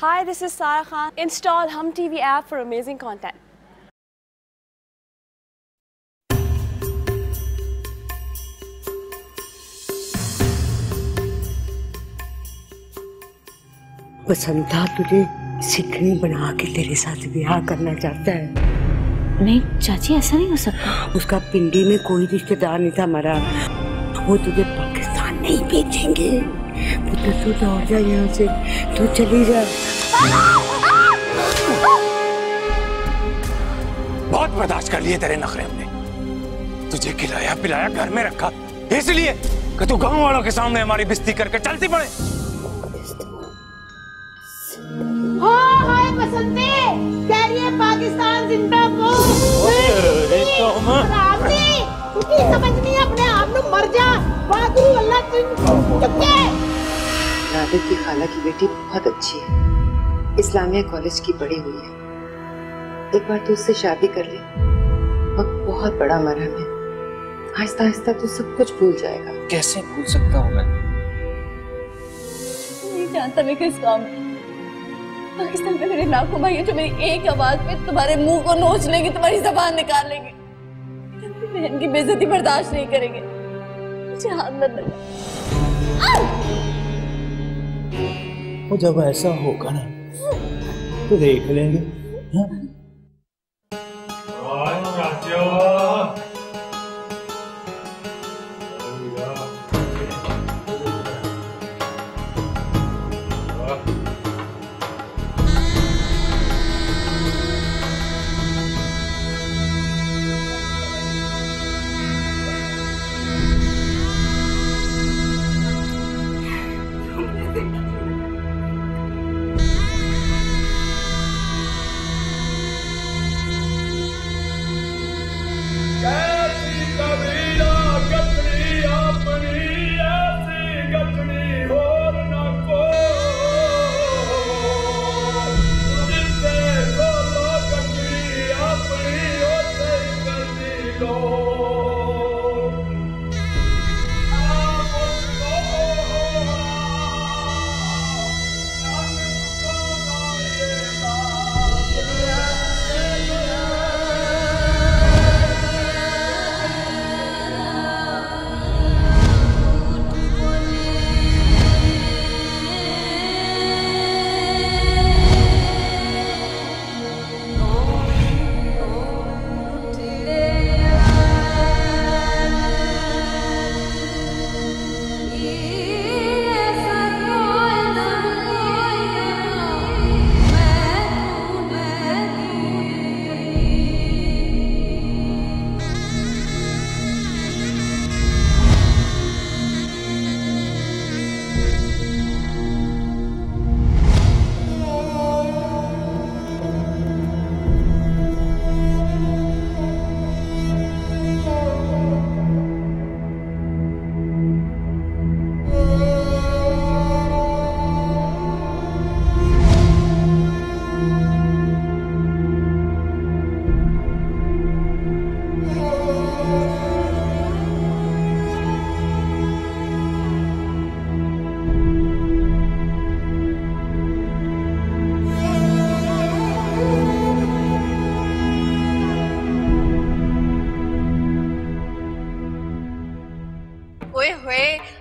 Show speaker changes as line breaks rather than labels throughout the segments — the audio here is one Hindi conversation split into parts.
Hi, this is Sarah Khan. Install Hum TV app for amazing content.
Basanta तुझे सिकनी बना के तेरे साथ ब्याह करना चाहता है।
नहीं चाची, ऐसा नहीं हो सकता।
उसका पिंडी में कोई रिश्तेदार नहीं था मरा, वो तुझे पाकिस्तान नहीं भेजेंगे। पुत्र तू दौड़ जा यहाँ से, तू चली जा।
बहुत बर्दाश्त कर लिए तेरे नखरे हमने। तुझे खिलाया पिलाया घर में रखा इसलिए कि तू गांव वालों के सामने हमारी बेइज्जती करके चलती पड़े।
हाय बसंती, कह रही है पाकिस्तान जिंदाबाद। समझ नहीं अपने आप में मर जा। बहादुर अल्लाह चुके।
राबित की खाला की बेटी बहुत अच्छी है, इस्लामिया कॉलेज की पढ़ी हुई है। एक बार तो उससे शादी कर ले, वक्त बहुत बड़ा मरहम है। आहिस्ता आहिस्ता तो सब कुछ भूल जाएगा।
कैसे भूल सकता हूँ मैं?
नहीं जानता मैं किस काम में। पाकिस्तान में मेरे लाखों भाई जो मेरी एक आवाज पे तुम्हारे मुंह को नोच लेंगे, तुम्हारी जबान निकाल लेंगे। अपनी बहन की बेइज्जती बर्दाश्त नहीं करेंगे। मुझे हाथ मत लगा।
वो जब ऐसा होगा ना तो देख लेंगे।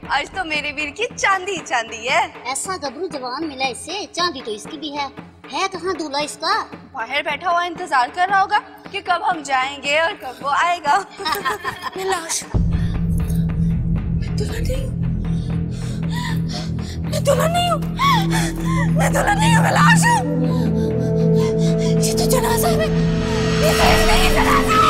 आज तो मेरे वीर की चांदी चांदी है।
ऐसा गबरू जवान मिला इसे, चांदी तो इसकी भी है कहाँ दूल्हा इसका?
बाहर बैठा हुआ इंतजार कर रहा होगा कि कब हम जाएंगे और कब वो आएगा।
लाश, मैं दुल्हन नहीं हूँ, मैं दुल्हन नहीं हूँ, मैं दुल्हन नहीं हूँ, मैं लाश हूँ। ये तो जनाजा है, ये जनाजा है।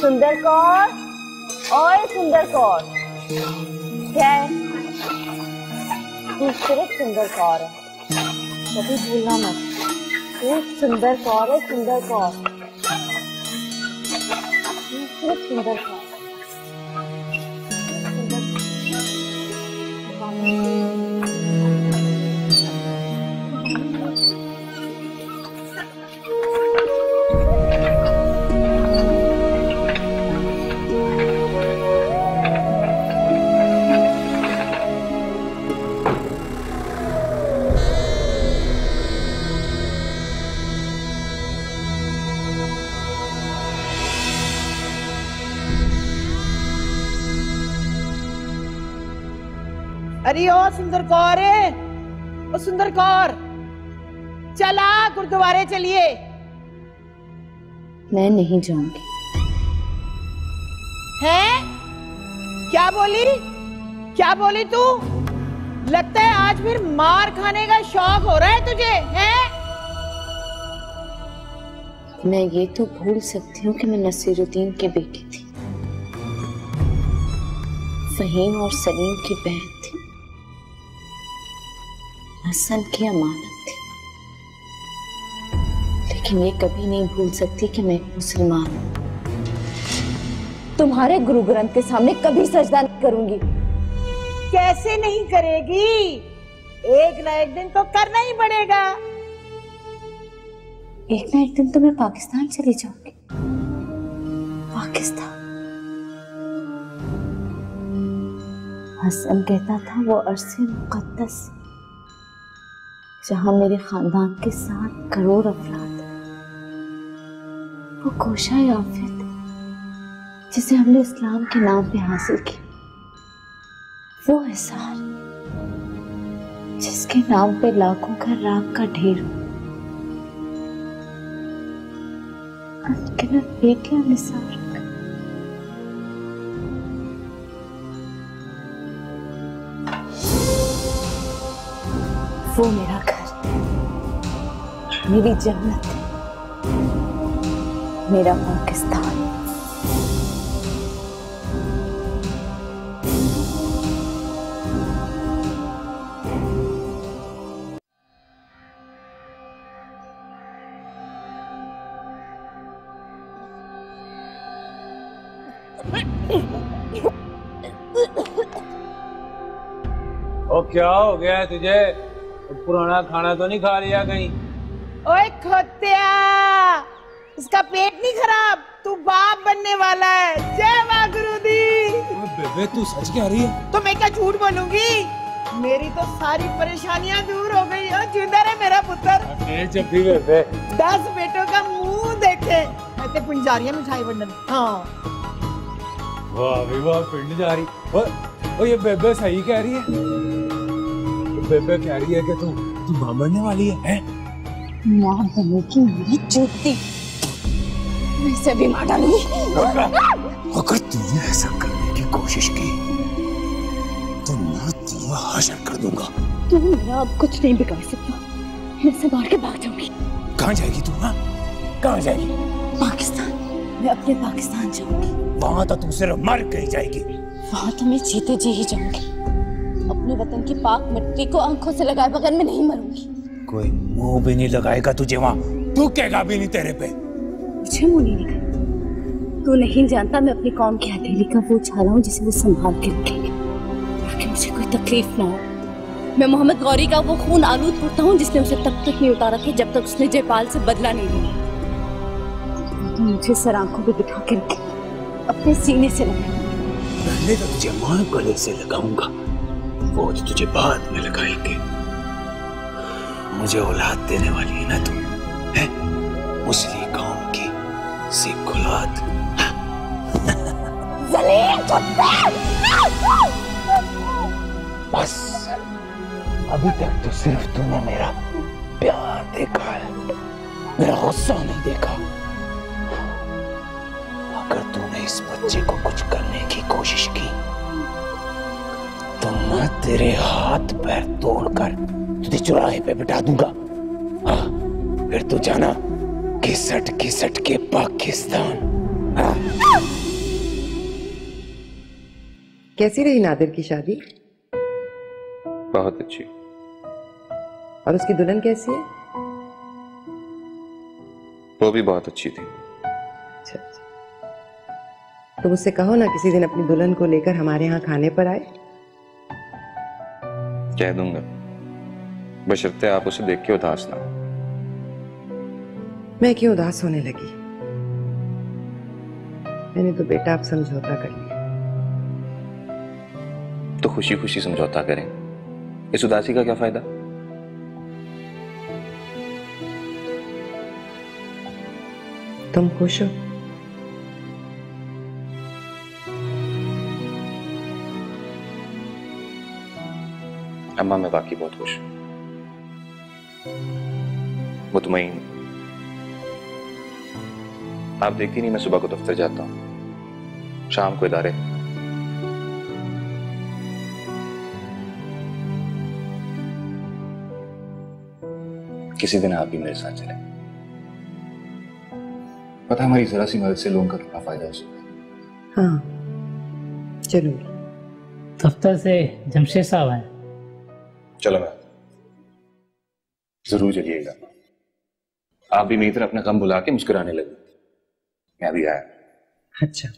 सुंदर कौर, ओए सुंदर कौर, क्या है? तू सिर्फ सुंदर कौर है, कभी भूलना मत। तू सुंदर कौर है, सुंदर कौर, तू सिर्फ सुंदर कौर।
अरे ओ सुंदर कौर, ओ सुंदर कौर, चला गुरुद्वारे चलिए।
मैं नहीं जाऊंगी।
हैं? क्या बोली? क्या बोली तू? लगता है आज फिर मार खाने का शौक हो रहा है तुझे, हैं?
मैं ये तो भूल सकती हूँ कि मैं नसीरुद्दीन की बेटी थी, फहीम और सलीम की बहन थी, हसन की अमानत थी। लेकिन ये कभी नहीं भूल सकती कि मैं एक मुसलमान हूँ।
तुम्हारे गुरु ग्रंथ के सामने कभी सजदा नहीं करूंगी।
कैसे नहीं करेगी? एक ना एक दिन तो करना ही पड़ेगा।
एक ना एक दिन तो मैं पाकिस्तान चली जाऊंगी। पाकिस्तान। हसन कहता था वो अरसे मुकद्दस जहां मेरे खानदान के 7 करोड़ अफराद, वो कोशाए आफियत जिसे हमने इस्लाम के नाम पे हासिल किया, वो हिसार जिसके नाम पे लाखों का राख का ढेर हो,
मेरा बेटा निसार, वो मेरा घर, मेरी जन्नत, मेरा पाकिस्तान।
ओ क्या हो गया है तुझे? पुराना खाना तो नहीं खा लिया कहीं?
ओए खोत्या, इसका पेट नहीं खराब, तू बाप बनने वाला है। जय माँ गुरुदी।
बेबे तू सच कह रही है?
तो मैं क्या झूठ बोलूंगी? मेरी तो सारी परेशानियां दूर हो गई। जिधर है मेरा पुत्र?
जब भी बेबे
10 बेटों का मुंह देखे मैं ते पुंजारियां मिठाई बंडन। हाँ
वाह भी वाह, पिंड जा रही। ओ ये बेबे सही कह रही है। बेबे कह रही है कि तू मां बनने वाली है?
मां बनने की मेरी चूती, मैं इसे भी मार डालूंगी।
अगर तूने ऐसा करने की कोशिश की तो मैं तुझे हाशर कर दूंगा।
तू मेरा अब कुछ नहीं बिगाड़ सकता, मैं इसे मार के भाग जाऊंगी।
कहाँ जाएगी तू? हाँ कहाँ जाएगी?
पाकिस्तान, मैं अपने पाकिस्तान जाऊंगी।
वहां तो तू सिर्फ मर के ही जाएगी।
वहां तो मैं जीते जी ही जाऊंगी। अपने वतन की पाक मिट्टी को आंखों से लगाए बगैर मैं नहीं मरूंगी।
कोई मुंह भी नहीं लगाएगा तुझे वहां, थूकेगा भी नहीं तेरे पे।
मुझे मुंह नहीं लगा। तू नहीं जानता मैं अपनी कौम की हथेली का वो छाला हूँ जिसे वो संभाल के रखेगी ताकि मुझे कोई तकलीफ ना हो। मैं मोहम्मद गौरी का वो खून आलूद पुत्र हूँ जिसने उसे तब तक नहीं उतारा था जब तक उसने जयपाल से बदला नहीं लिया। तो मुझे सर आंखों पे बिठा के रखे, अपने सीने से लगा।
पहले तो तुझे मां गले से लगाऊंगा, वो तो तुझे बाद में लगाएंगे। मुझे औलाद देने वाली है ना तू, है मुस्लिम कौम की सिख औलाद। बस अभी तक तो सिर्फ तूने मेरा प्यार देखा है, मेरा गुस्सा नहीं देखा। अगर तूने इस बच्चे को कुछ करने की कोशिश की तो मैं तेरे हाथ पैर तोड़कर तुझे चौराहे पे बिठा दूंगा। हाँ, फिर तू जाना घिसट के पाकिस्तान। हाँ।
कैसी रही नादिर की शादी?
बहुत अच्छी।
और उसकी दुल्हन कैसी है?
वो भी बहुत अच्छी थी।
अच्छा तो मुझसे कहो ना किसी दिन अपनी दुल्हन को लेकर हमारे यहाँ खाने पर आए।
कह दूंगा, बशर्ते आप उसे देख के उदास ना हो।
मैं क्यों उदास होने लगी? मैंने तो बेटा अब समझौता कर लिया।
तो खुशी खुशी समझौता करें, इस उदासी का क्या फायदा?
तुम खुश हो?
अम्मा मैं बाकी बहुत खुश हूं, मुतमईन। आप देखती नहीं, मैं सुबह को दफ्तर जाता हूं, शाम को इदारे। किसी दिन आप भी मेरे साथ चलें। पता है हमारी जरा सी मदद से लोगों का कितना फायदा हो सकता है।
हाँ चलूंगी।
दफ्तर से जमशेद साहब आए।
चलो मैं जरूर चलिएगा। आप भी मेरी तरह अपना गम भुला के मुस्कुराने लगे। मैं भी आया।
अच्छा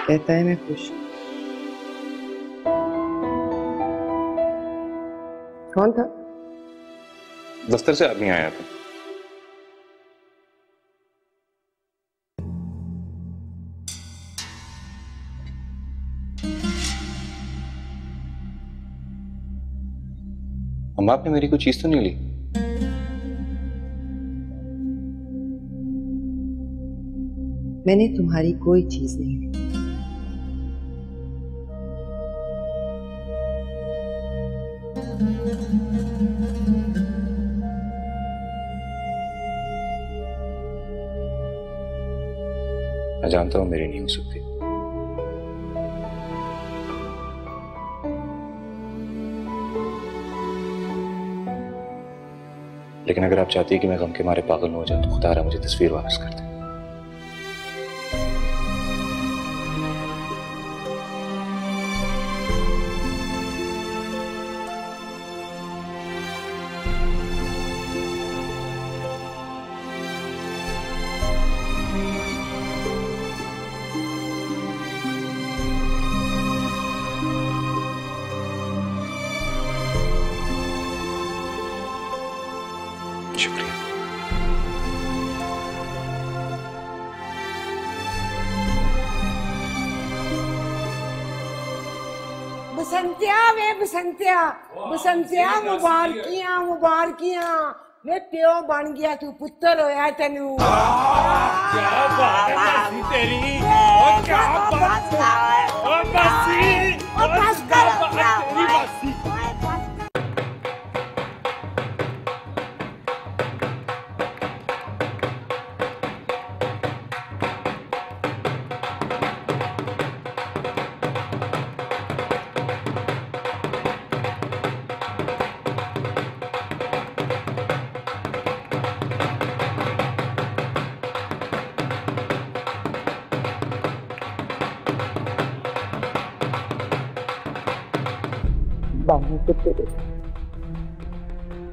कहता है मैं खुश हूं। कौन था?
दफ्तर से आदमी आया था। अम्मा आपने मेरी कोई चीज तो नहीं ली?
मैंने तुम्हारी कोई चीज नहीं ली।
मैं जानता हूं मेरी नहीं हो सकती, लेकिन अगर आप चाहती है कि मैं गम के मारे पागल न हो जाऊं तो खुदा रहा मुझे तस्वीर वापस कर दे। शुक्रिया।
बसंतिया वे बसंतिया, बसंतिया मुबारकियां मुबारकियां, वे प्यो बन गया तू, पुत्र होया तेनू।
क्या बात है मासी तेरी, ओ क्या बात है, ओ मासी, ओ बस कर तेरी मासी।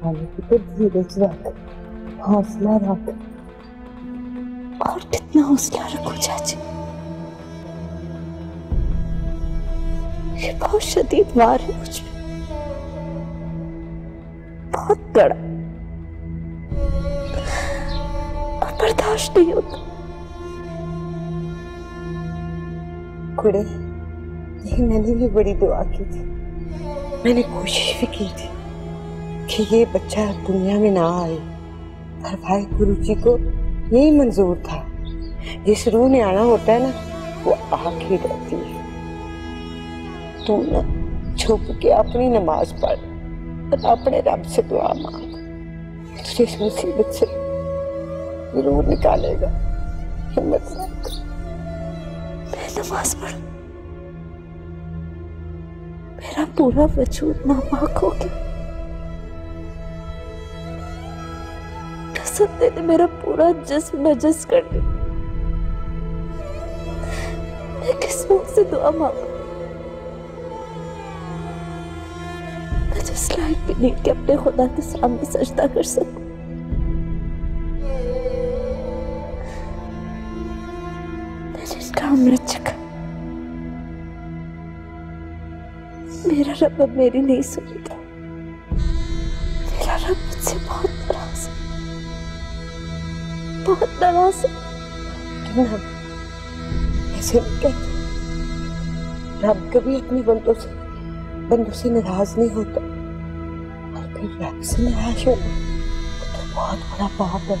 बानी पुत्र, धीरज रख, हौसला रख।
और कितना हौसला रखो चाची, ये बहुत शदीद वार है मुझ में, बहुत बड़ा, और बर्दाश्त नहीं होता।
कुड़े, ये मैंने भी बड़ी दुआ की थी, मैंने कोशिश भी की थी कि ये बच्चा दुनिया में ना आए, पर भाई गुरु जी को यही मंजूर था। जिस रूह ने आना होता है ना, वो आके रहती है। तू ना छुप के अपनी नमाज पढ़ और अपने रब से दुआ मांग, तुझे इस मुसीबत से जरूर निकालेगा। हिम्मत रख।
मैं नमाज पढ़, मेरा पूरा वजूद नापाक हो गया, कसम ने मेरा पूरा जिस्म नजस कर दिया। मैं किस मुंह से दुआ मांगू? मैं तो इस लायक भी नहीं कि अपने खुदा के सामने सजदा कर सकूं। मैंने इसका अमृत चखा, मेरा रब अब मेरी नहीं सुनता, मेरा रब मुझसे बहुत नाराज है, बहुत नाराज है।
ऐसे नहीं कहते, रब कभी अपनी बंदों से नाराज नहीं होता, और फिर रब से नाराज होना तो बहुत बड़ा पाप है।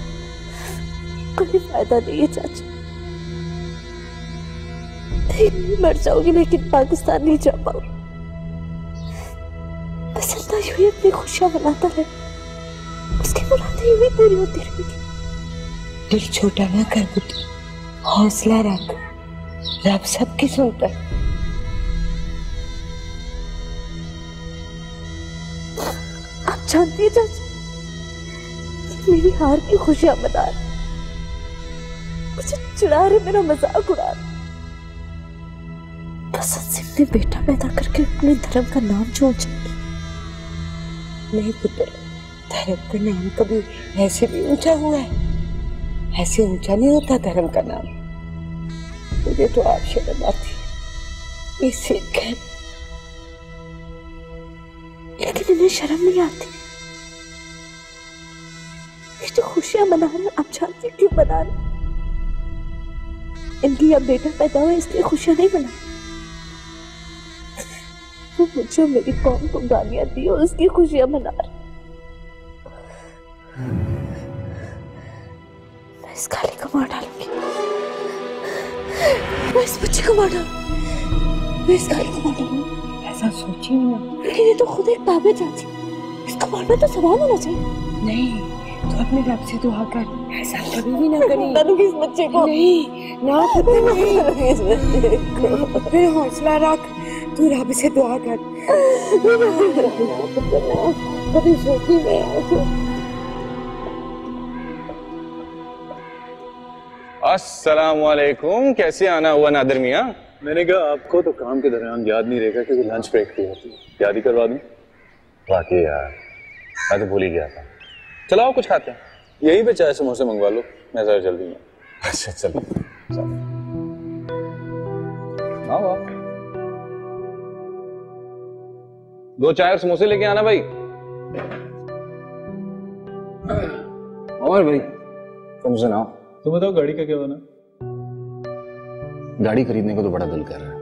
कोई फायदा नहीं है चाचा, मर जाओगी लेकिन पाकिस्तान नहीं जा पाऊंगी। बसंता यूं ही अपनी खुशियां मनाता है, उसकी मुरादें यूं ही पूरी होती रहेंगी।
दिल छोटा ना कर पुत्र, हौसला रख, रब सबकी सुनता है।
आप जानती है चाचा, मेरी हार की खुशियां मना रहे, मुझे चिढ़ा रहे, मेरा मजाक उड़ा रहे। बसंत सिंह ने बेटा पैदा करके अपने धर्म का नाम छोड़ दिया।
नहीं पुत्र, धर्म का नाम कभी ऐसे भी ऊंचा हुआ है? ऐसे ऊंचा नहीं होता धर्म का नाम। मुझे तो आप शर्म आती है, ये सिख है।
लेकिन इन्हें शर्म नहीं आती। ये जो खुशियां मना रहे, आप जानते क्यों मना रहे? इनकी अब बेटा पैदा हुआ इसलिए खुशियां नहीं मना, वो मुझे मेरी कौम को गालियां दी और उसकी खुशियां मना रहे। मैं इस गाली को मार डालूंगी, मैं इस बच्चे को मार डालूंगी, मैं इस गाली को मार डालूंगी।
ऐसा सोची ना,
लेकिन ये तो खुद एक पापी चाची, इसको मारना तो सवाल होना चाहिए।
नहीं, तो अपने रब से दुआ कर, ऐसा कभी भी ना करी।
डालूंगी इस बच्चे को।
नहीं, ना पुत्र नहीं, फिर हौसला रख, तू रब से दुआ कर। कभी सोची मैं।
अस्सलाम वालेकुम, कैसे आना हुआ नादिर मियाँ?
मैंने कहा आपको तो काम के दौरान याद नहीं रहेगा क्योंकि लंच ब्रेक थी होती, याद ही करवा दूं।
वाकई यार, मैं तो भूल ही गया था। चलाओ कुछ खाते हैं।
यही पे चाय समोसे मंगवा लो, मैं जरा जल्दी में।
अच्छा चलो। आओ आओ, 2 चाय और समोसे लेके आना भाई। और भाई तुम सुनाओ।
तुम बताओ गाड़ी का क्या बना?
गाड़ी खरीदने को तो बड़ा दिल कर रहा है,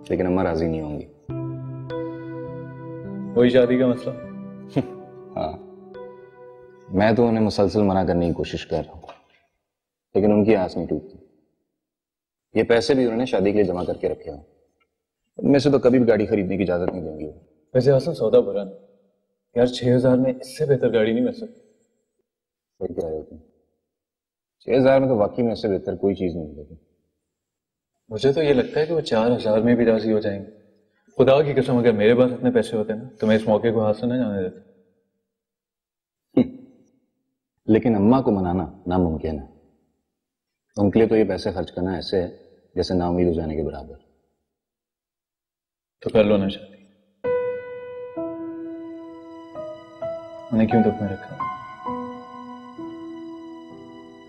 लेकिन अम्मा राजी नहीं होंगी।
वही शादी का मसला।
हाँ, मैं तो उन्हें मुसलसल मना करने की कोशिश कर रहा हूँ, लेकिन उनकी आस नहीं टूटती। ये पैसे भी उन्होंने शादी के लिए जमा करके रखे हैं, उनमें से तो कभी भी गाड़ी खरीदने की इजाजत नहीं देंगी।
वैसे आसम सौदा बुरा नहीं यार, 6000 में इससे बेहतर गाड़ी नहीं मिल सकती।
सही कह रहे हो तुम, 6000 में तो वाकई में इससे बेहतर कोई चीज नहीं मिलेगी।
मुझे तो ये लगता है कि वो 4000 में भी राजी हो जाएंगे। खुदा की कसम, अगर मेरे पास इतने पैसे होते ना तो मैं इस मौके को हाथ से न जाने देता।
लेकिन अम्मा को मनाना नामुमकिन है। उनके लिए तो ये पैसे खर्च करना ऐसे है जैसे नाउमीद हो जाने के बराबर।
तो कर लो ना शादी, उन्हें क्यों दुख में रखा?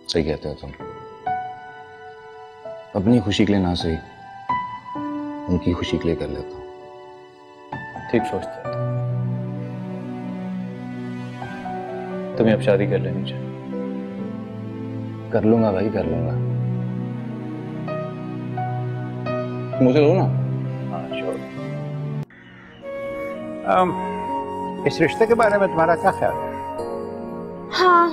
सही कहते हो तुम, अपनी खुशी के लिए ना सही, उनकी खुशी के लिए कर लेता हूं।
ठीक सोचते हो तुम्हें अब शादी कर लेनी चाहिए।
कर लूंगा भाई, कर लूंगा। मुझे लो ना।
हाँ श्योर।
इस रिश्ते के बारे में तुम्हारा क्या ख्याल है?
हाँ,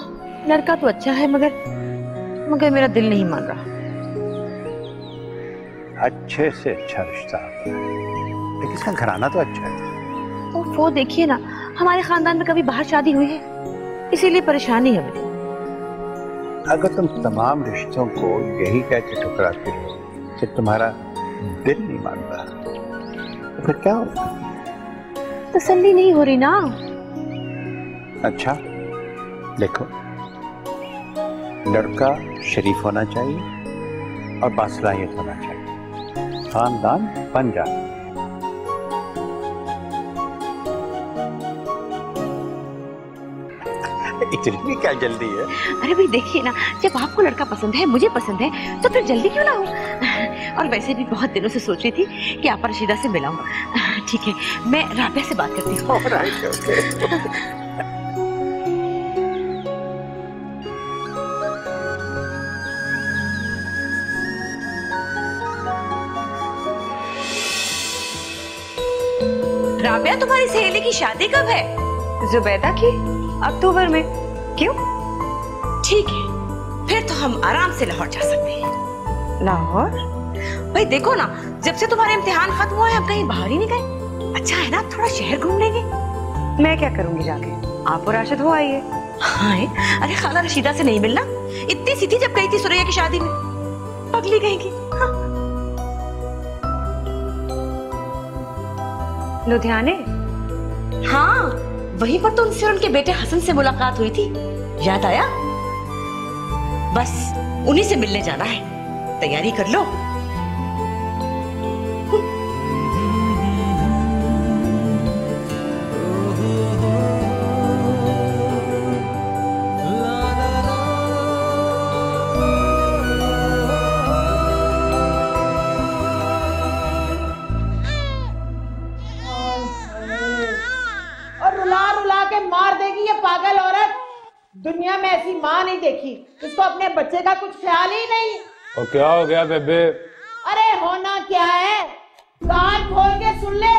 लड़का तो अच्छा है मगर मेरा दिल नहीं मान रहा।
अच्छे से अच्छा रिश्ता, लेकिन इसका घराना तो अच्छा है।
तो वो देखिए ना, हमारे खानदान में कभी बाहर शादी हुई है, इसीलिए परेशानी है मुझे।
अगर तुम तमाम रिश्तों को यही कह के ठुकराते हो कि तुम्हारा दिल नहीं मानता, तो फिर क्या होगा?
तसल्ली नहीं हो रही ना।
अच्छा देखो, लड़का शरीफ होना चाहिए और बासलाहियत होना चाहिए, खानदान बन जाए। इतनी क्या जल्दी है?
अरे भाई देखिए ना, जब आपको लड़का पसंद है, मुझे पसंद है, तो फिर जल्दी क्यों ना हो? और वैसे भी बहुत दिनों से सोच रही थी कि आप रशीदा से मिलाऊंगा। ठीक है, मैं राबिया से बात करती हूँ। राबिया, तुम्हारी सहेली की शादी कब है?
जुबैदा की अक्टूबर में। क्यों?
ठीक है, फिर तो हम आराम से लाहौर जा सकते हैं।
लाहौर?
भाई देखो ना, जब से तुम्हारे इम्तिहान खत्म हुए हम कहीं बाहर ही नहीं गए। अच्छा है ना, थोड़ा शहर घूम लेंगे।
मैं क्या करूंगी जाके? आप और राशिद हो आइए।
हाँ, अरे खाला रशीदा से नहीं मिलना? इतनी सी थी जब गई थी सुरैया की शादी में, पगली कहेंगी। हाँ।
लुधियाने?
हाँ, वहीं पर तो उनसे और उनके बेटे हसन से मुलाकात हुई थी, याद आया? बस उन्हीं से मिलने जाना है, तैयारी कर लो।
दुनिया में ऐसी माँ नहीं देखी, इसको अपने बच्चे का कुछ ख्याल ही नहीं।
और क्या हो गया बेबे?
अरे होना क्या है, कान खोल के सुन ले,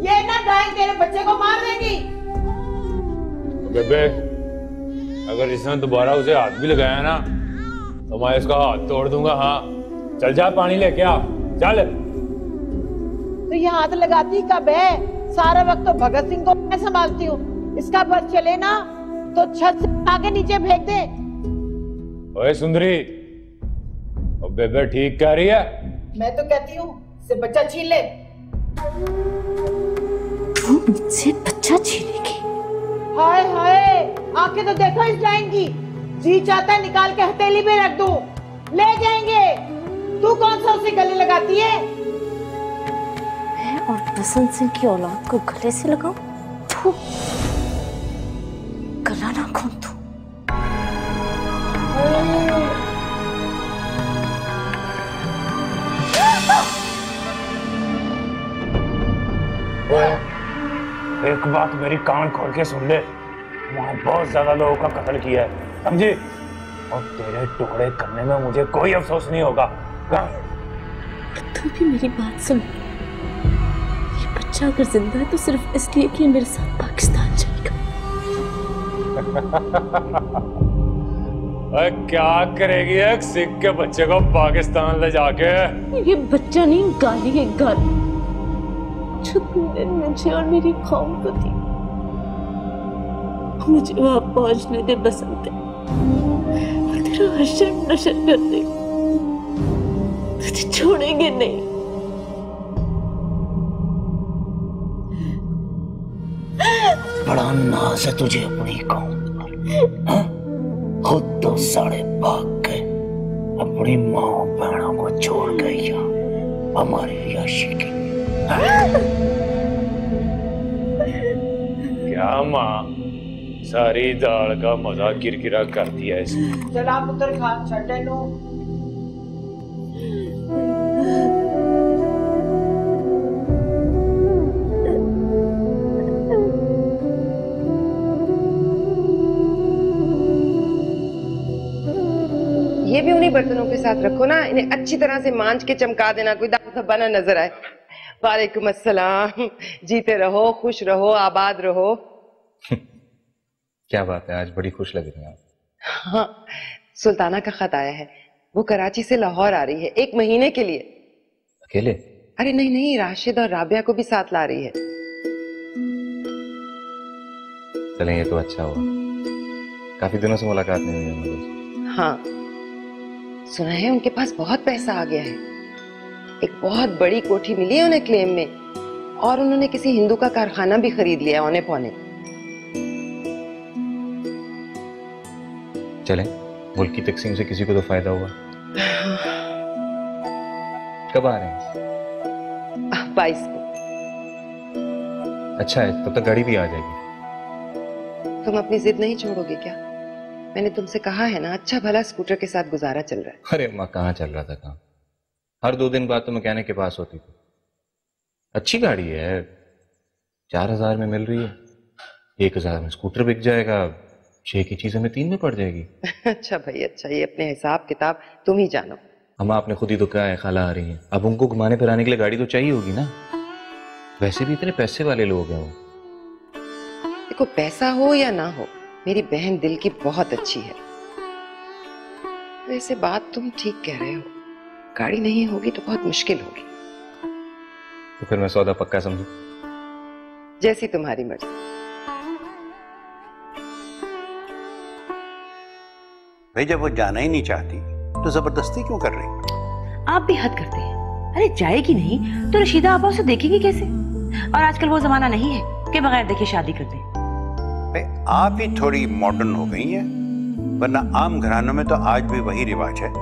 ये ना गाय तेरे बच्चे को मार देगी।
बेबे, अगर इसने दोबारा उसे हाथ भी लगाया ना तो मैं इसका हाथ तोड़ दूंगा। हाँ चल जा, पानी लेके आ, चल।
तो ये हाथ लगाती कब है? सारा वक्त तो भगत सिंह को मैं संभालती हूँ, इसका बस चले ना तो छत से आगे नीचे फेंक दे।
ओए सुंदरी, और बेबे ठीक कह रही है?
मैं तो कहती हूँ से बच्चा छीन ले।
तू मुझसे बच्चा छीनेगी?
हाय हाय, आंखें तो देखो इस लाइन की। जी चाहता है निकाल के हथेली में रख दूं, ले जाएंगे। तू कौन सा उसे गले लगाती है?
मैं और बसंत सिंह की औलाद को गले से लगाऊं? तू गला ना खोल तू।
एक बात मेरी कान खोल के सुन ले, वहां बहुत ज्यादा लोगों का कत्ल किया है, समझी? और तेरे टुकड़े करने में मुझे कोई अफसोस नहीं होगा।
तू भी मेरी बात सुन। ये बच्चा अगर जिंदा है तो सिर्फ इसलिए कि मेरे साथ पाकिस्तान जाएगा।
क्या करेगी एक सिख के बच्चे को पाकिस्तान ले जाके?
ये बच्चा नहीं, गाली है गाली जो तूने मुझे और मेरी कौम को दी। मुझे वहां पहुंचने दे बसंत, तेरा हशर नशर कर दे, तुझे छोड़ेंगे नहीं।
बड़ा नाज है तुझे अपनी कौम पर, खुद तो साढ़े भाग गए, अपनी माँ बहनों को छोड़ गई या हमारी याशी की।
क्या माँ, सारी दाल का मजा किरकिरा कर दिया इसने।
चला पुत्र खा छटे लो।
ये भी उन्हीं बर्तनों के साथ रखो ना, इन्हें अच्छी तरह से मांज के चमका देना, कोई दाग धब्बा ना नजर आए। वालेकुम अस्सलाम। जीते रहो, खुश रहो, आबाद रहो।
क्या बात है, आज बड़ी खुश लग रही हैं आप।
हाँ, सुल्ताना का खत आया है, वो कराची से लाहौर आ रही है 1 महीने के लिए।
अकेले?
अरे नहीं नहीं, राशिद और राबिया को भी साथ ला रही है।
चलें, ये तो अच्छा हुआ, काफी दिनों से मुलाकात नहीं हुई मुझे।
हाँ, सुना है उनके पास बहुत पैसा आ गया है, एक बहुत बड़ी कोठी मिली है उन्हें क्लेम में, और उन्होंने किसी हिंदू का कारखाना भी खरीद लिया औने पौने।
चलें, मुल्क की तकसीम से किसी को तो फायदा हुआ। कब आ रहे हैं?
22 को।
अच्छा है, तब तक गाड़ी भी आ जाएगी।
तुम अपनी जिद नहीं छोड़ोगे क्या? मैंने तुमसे कहा है ना, अच्छा भला स्कूटर के साथ गुजारा चल रहा है।
अरे अम्मा, कहाँ चल रहा था काम, हर 2 दिन बाद तो मैकेनिक के पास होती थी। अच्छी गाड़ी है, 4000 में मिल रही है, 1000 में स्कूटर बिक जाएगा, 6 की चीज हमें 3 में पड़ जाएगी।
अच्छा भाई अच्छा, ये अपने हिसाब किताब तुम ही जानो।
अम्मा, आपने खुद ही तो कहा है खाला आ रही है, अब उनको घुमाने फिराने के लिए गाड़ी तो चाहिए होगी ना। वैसे भी इतने पैसे वाले लोग हैं वो।
देखो, पैसा हो या ना हो, मेरी बहन दिल की बहुत अच्छी है। वैसे बात तुम ठीक कह रहे हो, गाड़ी नहीं होगी तो बहुत मुश्किल होगी।
तो फिर मैं सौदा पक्का समझूं?
जैसी तुम्हारी मर्जी।
भाई, जब वो जाना ही नहीं चाहती तो जबरदस्ती क्यों कर रही?
आप भी हद करते हैं। अरे जाएगी नहीं तो रशीदा आपा उसे देखेगी कैसे? और आजकल वो जमाना नहीं है कि बगैर देखे शादी कर दे।
आप ही थोड़ी मॉडर्न हो गई हैं, वरना आम घरानों में तो आज भी वही रिवाज है।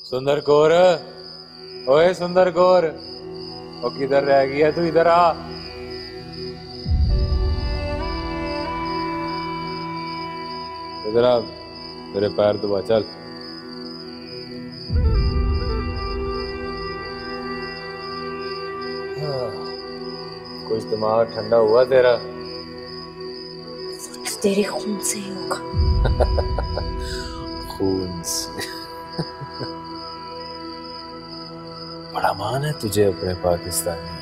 सुंदर कौर, ओए सुंदर कौर, ओ किधर रह गई है तू? इधर आ। इधर आ, तेरे पैर दबा, चल। कुछ दिमाग ठंडा हुआ तेरा?
तेरे खून से ही होगा।
अरमान है तुझे अपने पाकिस्तान में।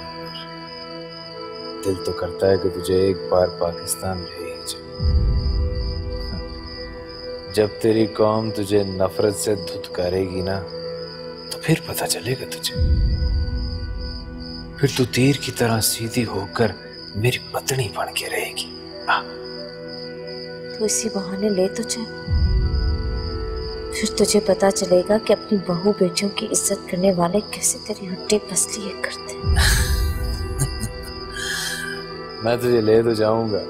दिल तो करता है कि तुझे एक बार पाकिस्तान ले ही जाए। जब तेरी कौम तुझे नफरत से धुतकारेगी ना, तो फिर पता चलेगा तुझे। फिर तू तीर की तरह सीधी होकर मेरी पत्नी बन के रहेगी।
तो इसी बहाने ले तुझे, फिर तुझे पता चलेगा कि अपनी बहू बेटियों की इज्जत करने वाले कैसे तेरी हड्डी पसली करते हैं।
मैं तुझे ले तो जाऊंगा,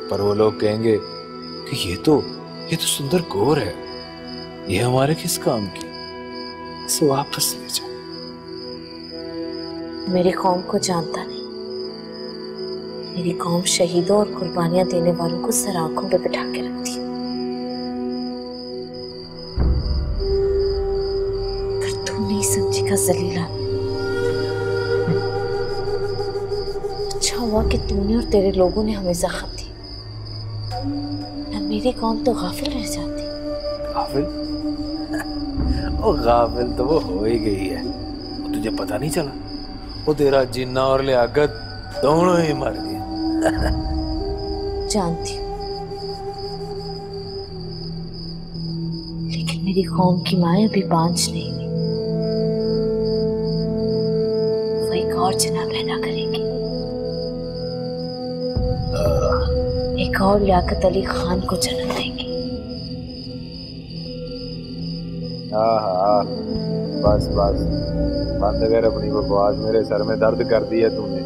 पर वो लोग कहेंगे कि ये तो सुंदर गौर है, ये हमारे किस काम की, इसे वापस ले जा।
मेरी कौम को जानता नहीं। मेरी कौम शहीदों और कुर्बानियां देने वालों को सर आंखों पे बिठा के रखती है। पर तू नहीं समझेगा जलीला। अच्छा हुआ कि तूने और तेरे लोगों ने हमें जख्म दी, न मेरी कौम तो गाफिल रह जाती।
गाफिल? ओ गाफिल तो वो हो ही गई है। वो तुझे पता नहीं चला? वो तेरा जिन्ना और लियाकत दोनों ही मर गए।
जानती हूँ, लेकिन मेरी कौम की माएं अभी बांझ नहीं हुई। वो एक और जना पैदा करेंगी, एक और लियाकत अली खान को जन्म देंगी।
हाँ, बस बस बंद कर अपनी बकवास। मेरे सर में दर्द कर दिया तूने।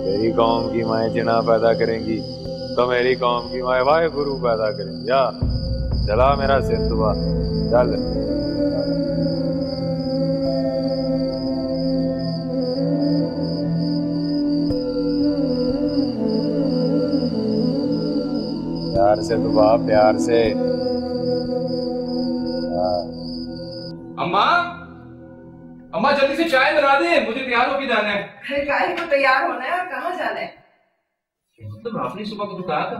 तेरी कौम की माएँ जिना पैदा करेंगी तो मेरी कौम की माएँ वाहे गुरु पैदा करेंगी। या चला मेरा सिर दुआ, चल। प्यार से दुआ, प्यार से।
अम्मा, अम्मा जल्दी से चाय बना दे, मुझे तैयार होके जाना है।
अरे काहे को तैयार होना है और कहाँ जाना है?
मतलब आपने सुबह को तो कहा था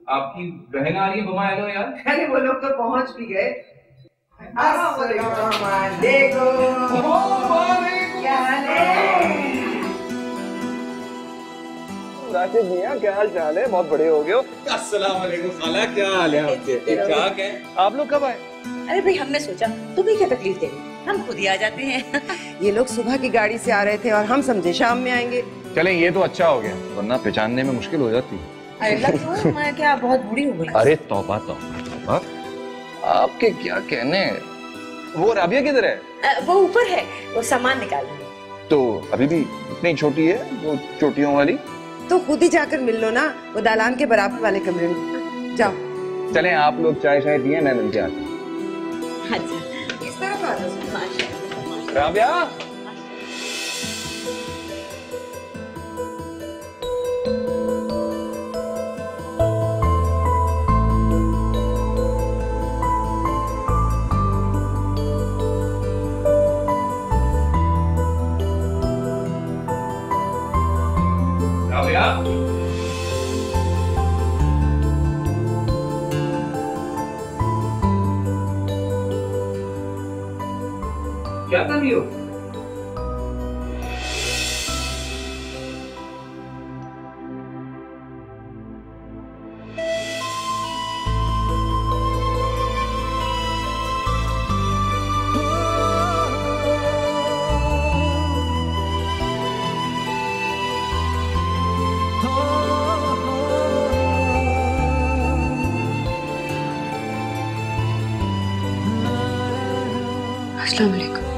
आपकी बहन आ रही है, मम्मा हेलो यार।
अरे वो लोग तो पहुंच भी गए। क्या हाल है?
राशिद मियां, क्या हाल चाल है? बहुत बड़े हो गए हो। अस्सलाम वालेकुम खाला, क्या हाल है आपके? ठीक ठाक है। आप लोग कब आए?
अरे भाई हमने सोचा तुम्हें क्या तकलीफ देनी, हम खुद ही आ जाते हैं। ये लोग सुबह की गाड़ी से आ रहे थे और हम समझे शाम में आएंगे।
चलें, ये तो अच्छा हो गया, वरना पहचानने में मुश्किल हो जाती।
अरे मैं क्या बहुत बूढ़ी हो गई?
अरे तौबा तौबा, आपके क्या कहने। वो राबिया किधर है?
वो ऊपर है, वो सामान निकाल रही है।
तो अभी भी इतनी छोटी है वो चोटियों वाली?
तो खुद ही जाकर मिल लो ना, वो दालान के बराबर वाले कमरे में। जाओ।
चलें, आप लोग चाय शाय पिए, मैं मिलके आता हूँ।
हाँ जी, इस तरफ आ जाओ।
राबिया,
क्या कर रही हो?
अस्सलाम वालेकुम।